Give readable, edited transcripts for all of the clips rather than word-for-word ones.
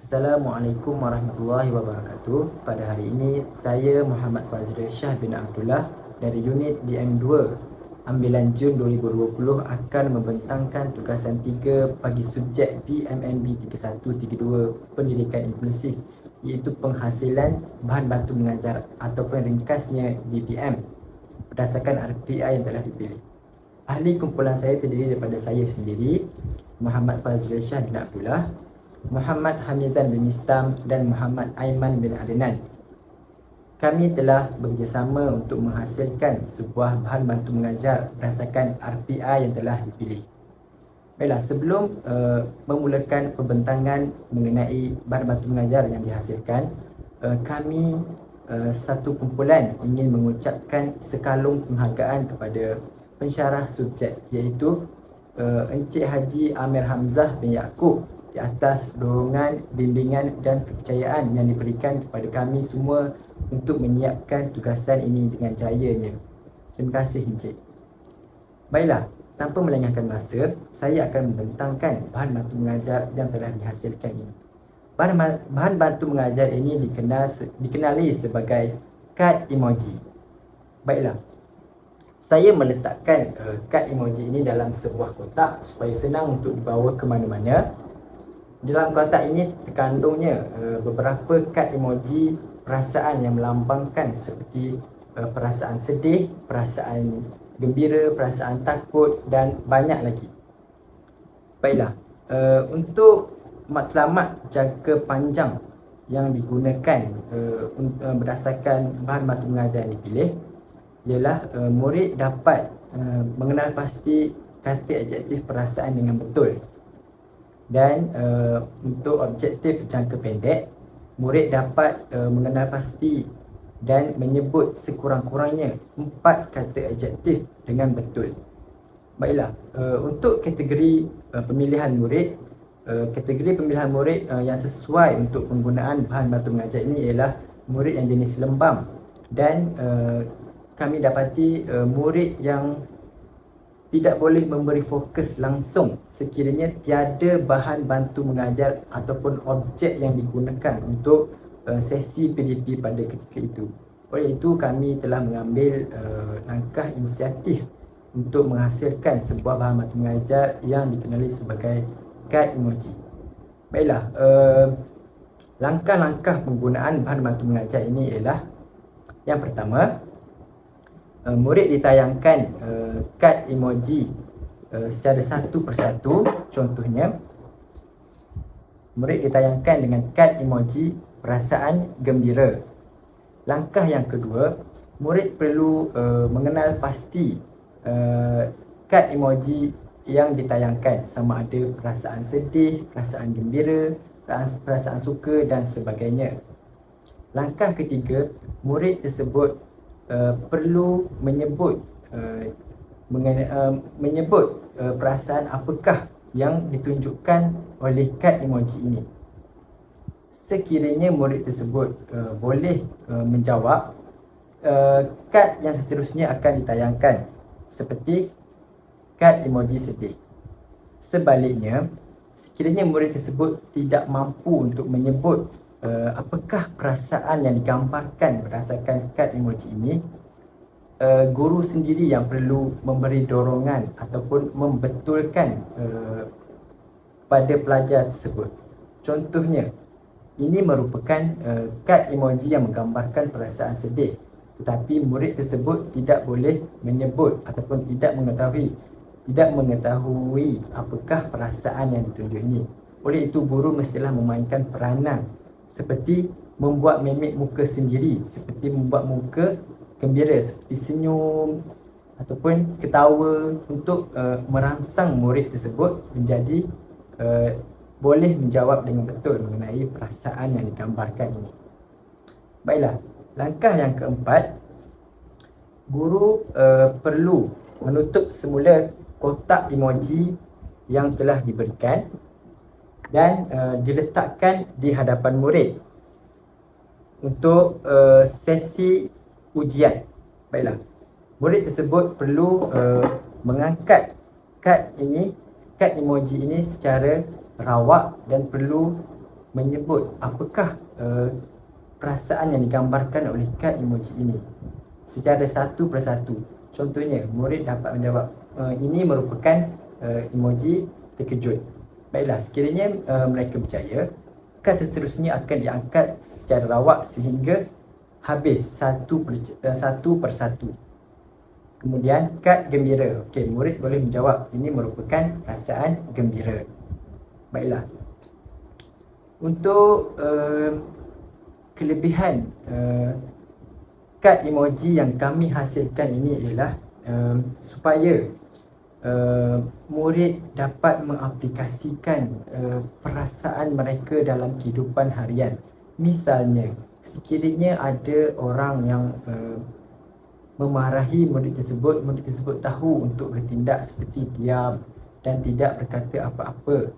Assalamualaikum warahmatullahi wabarakatuh. Pada hari ini, saya Muhammad Fazril Shah bin Abdullah dari unit DM2 ambilan Jun 2020 akan membentangkan tugasan 3 bagi subjek PMMB 3132 Pendidikan Inklusif, iaitu penghasilan bahan bantu mengajar ataupun ringkasnya BBM berdasarkan RPI yang telah dipilih. Ahli kumpulan saya terdiri daripada saya sendiri, Muhammad Fazril Shah bin Abdullah, Muhammad Hamizan bin Mistam dan Muhammad Aiman bin Adnan. Kami telah bekerjasama untuk menghasilkan sebuah bahan bantu mengajar berdasarkan RPI yang telah dipilih. Baiklah, sebelum memulakan pembentangan mengenai bahan bantu mengajar yang dihasilkan, kami satu kumpulan ingin mengucapkan sekalung penghargaan kepada pensyarah subjek, iaitu Encik Haji Amir Hamzah bin Yaakob di atas dorongan, bimbingan dan kepercayaan yang diberikan kepada kami semua untuk menyiapkan tugasan ini dengan jayanya. Terima kasih Encik. Baiklah, tanpa melengahkan masa, saya akan membentangkan bahan bantu mengajar yang telah dihasilkan ini. Bahan bantu mengajar ini dikenali sebagai kad emoji. Baiklah, saya meletakkan kad emoji ini dalam sebuah kotak supaya senang untuk dibawa ke mana-mana. Dalam kotak ini terkandungnya beberapa kad emoji perasaan yang melambangkan seperti perasaan sedih, perasaan gembira, perasaan takut dan banyak lagi. Baiklah, untuk matlamat jangka panjang yang digunakan berdasarkan bahan bantu mengajar yang dipilih ialah murid dapat mengenal pasti kata adjektif perasaan dengan betul. Dan untuk objektif jangka pendek, murid dapat mengenal pasti dan menyebut sekurang-kurangnya 4 kata adjektif dengan betul. Baiklah, untuk kategori pemilihan murid, yang sesuai untuk penggunaan bahan bantu mengajar ini ialah murid yang jenis lembam. Dan kami dapati murid yang tidak boleh memberi fokus langsung sekiranya tiada bahan bantu mengajar ataupun objek yang digunakan untuk sesi PDP pada ketika itu. Oleh itu, kami telah mengambil langkah inisiatif untuk menghasilkan sebuah bahan bantu mengajar yang dikenali sebagai kad emoji. Baiklah, langkah-langkah penggunaan bahan bantu mengajar ini ialah: yang pertama, murid ditayangkan kad emoji secara satu persatu. Contohnya, murid ditayangkan dengan kad emoji perasaan gembira. Langkah yang kedua, murid perlu mengenal pasti kad emoji yang ditayangkan, sama ada perasaan sedih, perasaan gembira, perasaan suka dan sebagainya. Langkah ketiga, murid tersebut perlu menyebut perasaan apakah yang ditunjukkan oleh kad emoji ini. Sekiranya murid tersebut boleh menjawab, kad yang seterusnya akan ditayangkan seperti kad emoji sedih. Sebaliknya, sekiranya murid tersebut tidak mampu untuk menyebut apakah perasaan yang digambarkan berdasarkan kad emoji ini, guru sendiri yang perlu memberi dorongan ataupun membetulkan pada pelajar tersebut. Contohnya, ini merupakan kad emoji yang menggambarkan perasaan sedih, tetapi murid tersebut tidak boleh menyebut ataupun tidak mengetahui apakah perasaan yang ditunjuk ini. Oleh itu, guru mestilah memainkan peranan seperti membuat mimik muka sendiri, seperti membuat muka gembira, seperti senyum ataupun ketawa, untuk merangsang murid tersebut menjadi boleh menjawab dengan betul mengenai perasaan yang digambarkan ini. Baiklah, langkah yang keempat, guru perlu menutup semula kotak emoji yang telah diberikan dan diletakkan di hadapan murid untuk sesi ujian. Baiklah, murid tersebut perlu mengangkat kad emoji ini secara rawak dan perlu menyebut apakah perasaan yang digambarkan oleh kad emoji ini secara satu persatu. Contohnya, murid dapat menjawab ini merupakan emoji terkejut. Baiklah, sekiranya mereka percaya, kad seterusnya akan diangkat secara rawak sehingga habis satu persatu. Kemudian kad gembira. Okey, murid boleh menjawab ini merupakan perasaan gembira. Baiklah. Untuk kelebihan kad emoji yang kami hasilkan ini ialah supaya murid dapat mengaplikasikan perasaan mereka dalam kehidupan harian. Misalnya, sekiranya ada orang yang memarahi murid tersebut tahu untuk bertindak seperti diam dan tidak berkata apa-apa.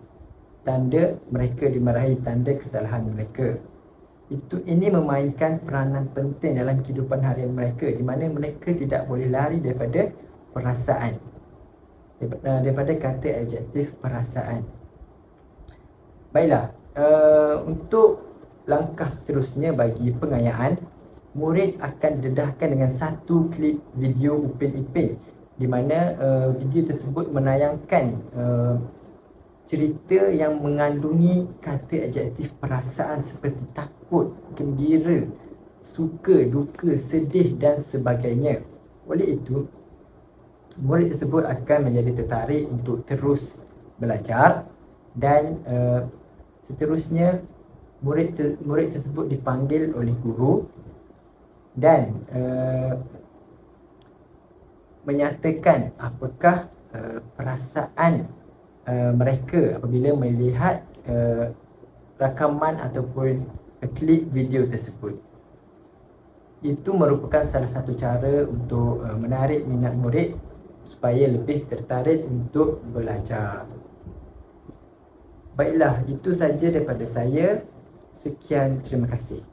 Tanda mereka dimarahi, tanda kesalahan mereka. Ini memainkan peranan penting dalam kehidupan harian mereka, di mana mereka tidak boleh lari daripada perasaan, daripada kata adjektif perasaan. Baiklah, untuk langkah seterusnya bagi pengayaan, murid akan didedahkan dengan satu klip video Upin Ipin, di mana video tersebut menayangkan cerita yang mengandungi kata adjektif perasaan seperti takut, gembira, suka, duka, sedih dan sebagainya. Oleh itu, murid tersebut akan menjadi tertarik untuk terus belajar dan seterusnya murid tersebut dipanggil oleh guru dan menyatakan apakah perasaan mereka apabila melihat rakaman ataupun klip video tersebut. Itu merupakan salah satu cara untuk menarik minat murid supaya lebih tertarik untuk belajar. Baiklah, itu saja daripada saya. Sekian, terima kasih.